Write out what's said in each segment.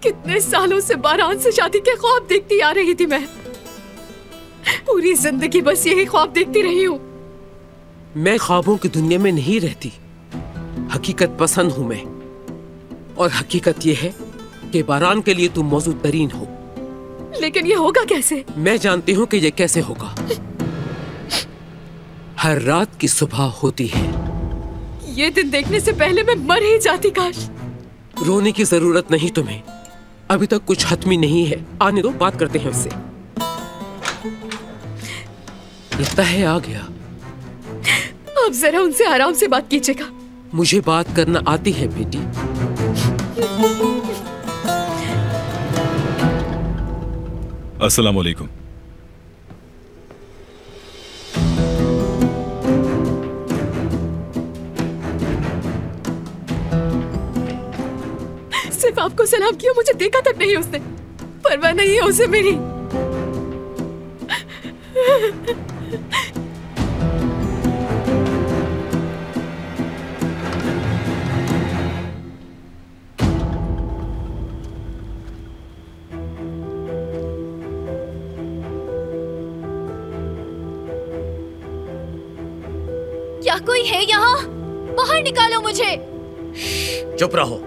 कितने सालों से बारान से शादी के ख्वाब देखती आ रही थी मैं। पूरी जिंदगी बस यही ख्वाब देखती रही हूँ। मैं ख्वाबों की दुनिया में नहीं रहती, हकीकत पसंद हूं मैं। और हकीकत यह है कि बारान के लिए तुम मौजूद तरीन हो। लेकिन ये होगा कैसे? मैं जानती हूँ कि ये कैसे होगा। हर रात की सुबह होती है। ये दिन देखने से पहले मैं मर ही जाती काश। रोने की जरूरत नहीं तुम्हें, अभी तक कुछ हतमी नहीं है। आने दो, बात करते हैं उससे। लगता है आ गया। आप जरा उनसे आराम से बात कीजिएगा। मुझे बात करना आती है बेटी। अस्सलाम वालेकुम। सिर्फ आपको सलाम किया, मुझे देखा तक नहीं उसने। परवाह नहीं है उसे मेरी। क्या कोई है यहाँ? बाहर निकालो मुझे। चुप रहो।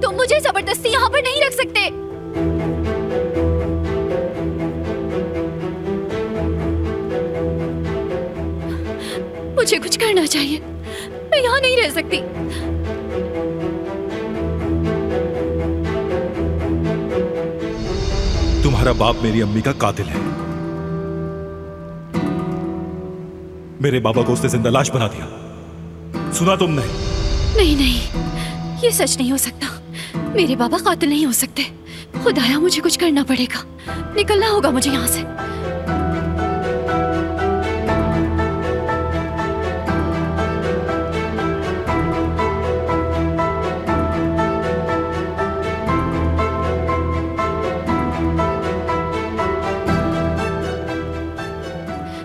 तुम मुझे जबरदस्ती यहाँ पर नहीं रख सकते। मुझे कुछ करना चाहिए, मैं यहाँ नहीं रह सकती। तुम्हारा बाप मेरी अम्मी का कातिल है। मेरे बाबा को उसने जिंदा लाश बना दिया। सुना तुमने? नहीं नहीं, ये सच नहीं हो सकता। मेरे बाबा कातिल नहीं हो सकते। खुदाया, मुझे कुछ करना पड़ेगा। निकलना होगा मुझे यहाँ से।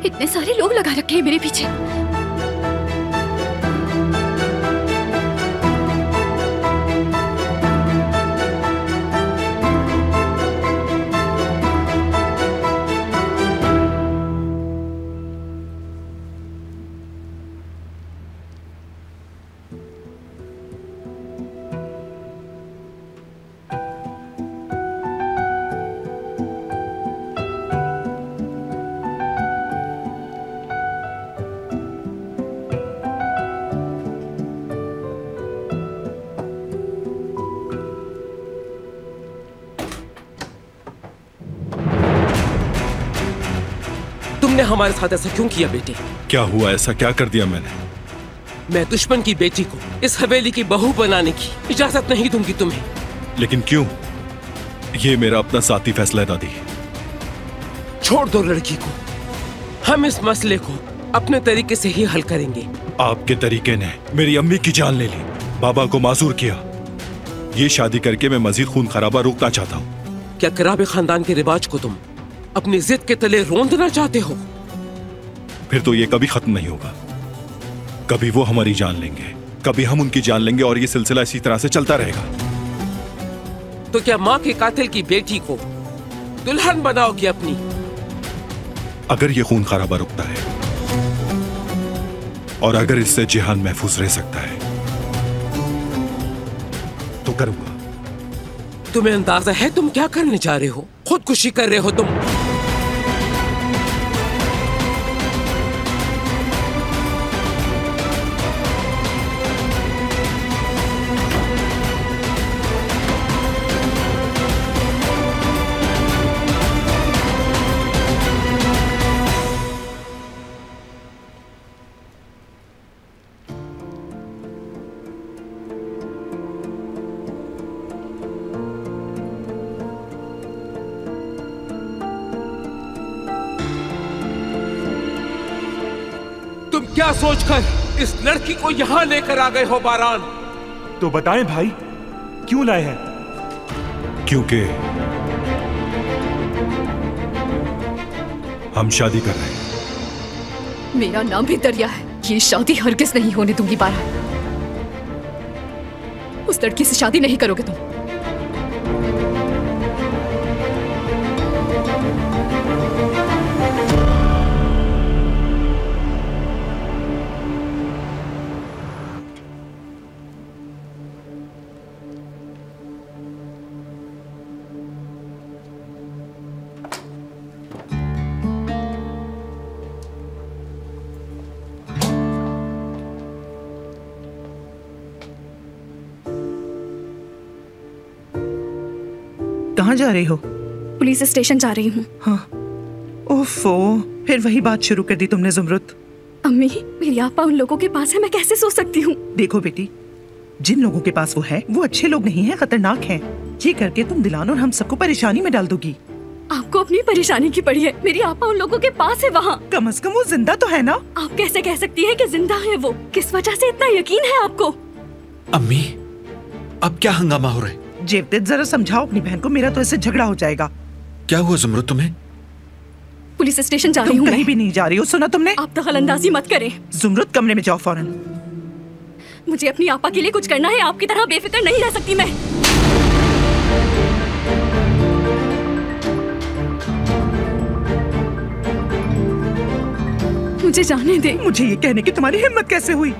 इतने सारे लोग लगा रखे हैं मेरे पीछे। तुमने हमारे साथ ऐसा क्यों किया बेटे? क्या हुआ? ऐसा क्या कर दिया मैंने? मैं दुश्मन की बेटी को इस हवेली की बहू बनाने की इजाजत नहीं दूंगी तुम्हें। लेकिन क्यों? ये मेरा अपना साथी फैसला है दादी। छोड़ दो लड़की को, हम इस मसले को अपने तरीके से ही हल करेंगे। आपके तरीके ने मेरी अम्मी की जान ले ली, बाबा को माजूर किया। ये शादी करके मैं मजीद खून खराबा रोकना चाहता हूँ। क्या कराबे खानदान के रिवाज को तुम अपनी जिद के तले रोंदना चाहते हो? फिर तो ये कभी खत्म नहीं होगा। कभी वो हमारी जान लेंगे, कभी हम उनकी जान लेंगे, और ये सिलसिला इसी तरह से चलता रहेगा। तो क्या माँ के कातिल की बेटी को दुल्हन बनाओगे अपनी? अगर ये खून खराबा रुकता है और अगर इससे जिहान महफूज रह सकता है तो करूंगा। तुम्हें अंदाजा है तुम क्या करने जा रहे हो? खुदकुशी कर रहे हो तुम। क्या सोचकर इस लड़की को यहाँ लेकर आ गए हो बारान? तो बताएं भाई, क्यों लाए हैं? क्योंकि हम शादी कर रहे हैं। मेरा नाम भी दरिया है। ये शादी हरगिज नहीं होने दूंगी बारान। उस लड़की से शादी नहीं करोगे तुम। कहाँ जा रही हो? पुलिस स्टेशन जा रही हूँ। हाँ। ओफो, फिर वही बात शुरू कर दी तुमने ज़ुमरुद। अम्मी, मेरी आपा उन लोगों के पास है, मैं कैसे सो सकती हूँ? देखो बेटी, जिन लोगों के पास वो है वो अच्छे लोग नहीं हैं, खतरनाक हैं। ये करके तुम दिलान और हम सबको परेशानी में डाल दोगी। आपको अपनी परेशानी की पड़ी है। मेरी आपा उन लोगों के पास है वहाँ। कम से कम वो जिंदा तो है ना? आप कैसे कह सकती है कि जिंदा है वो? किस वजह से इतना यकीन है आपको? अम्मी, अब क्या हंगामा हो रहा है? जेवतेद, जरा समझाओ अपनी बहन को, मेरा तो ऐसे झगड़ा हो जाएगा। क्या हुआ ज़ुमरुद तुम्हें? पुलिस स्टेशन जा रही तुम हूँ। कहीं भी नहीं जा रही हो, सुना तुमने? आप दखलंदाजी मत करें। ज़ुमरुद, कमरे में जाओ फौरन। मुझे अपनी आपा के लिए कुछ करना है, आपकी तरह बेफिक्र नहीं रह सकती मैं। मुझे जाने दे। मुझे ये कहने की तुम्हारी हिम्मत कैसे हुई?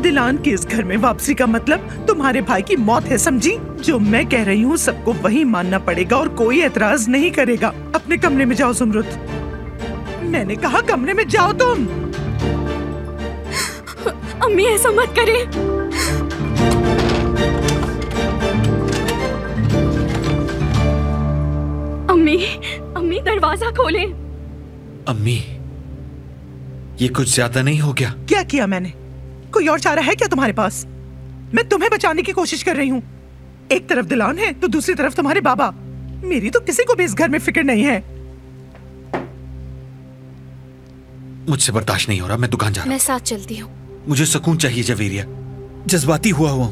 दिलान के इस घर में वापसी का मतलब तुम्हारे भाई की मौत है, समझी? जो मैं कह रही हूँ सबको वही मानना पड़ेगा और कोई एतराज नहीं करेगा। अपने कमरे में जाओ ज़ुमरुद, मैंने कहा कमरे में जाओ तुम। अम्मी, ऐसा मत करें। अम्मी, अम्मी दरवाजा खोलें। अम्मी, ये कुछ ज्यादा नहीं हो गया? क्या किया मैंने? कोई और चारा है क्या तुम्हारे पास? मैं तुम्हें बचाने की कोशिश कर रही हूँ। एक तरफ दिलान है तो दूसरी तरफ तुम्हारे बाबा। मेरी तो किसी को भी इस घर में फिक्र नहीं है। मुझसे बर्दाश्त नहीं हो रहा, मैं दुकान जा रहा हूँ। मैं साथ चलती हूँ। मुझे सुकून चाहिए जवेरिया, जज्बाती हुआ हूँ।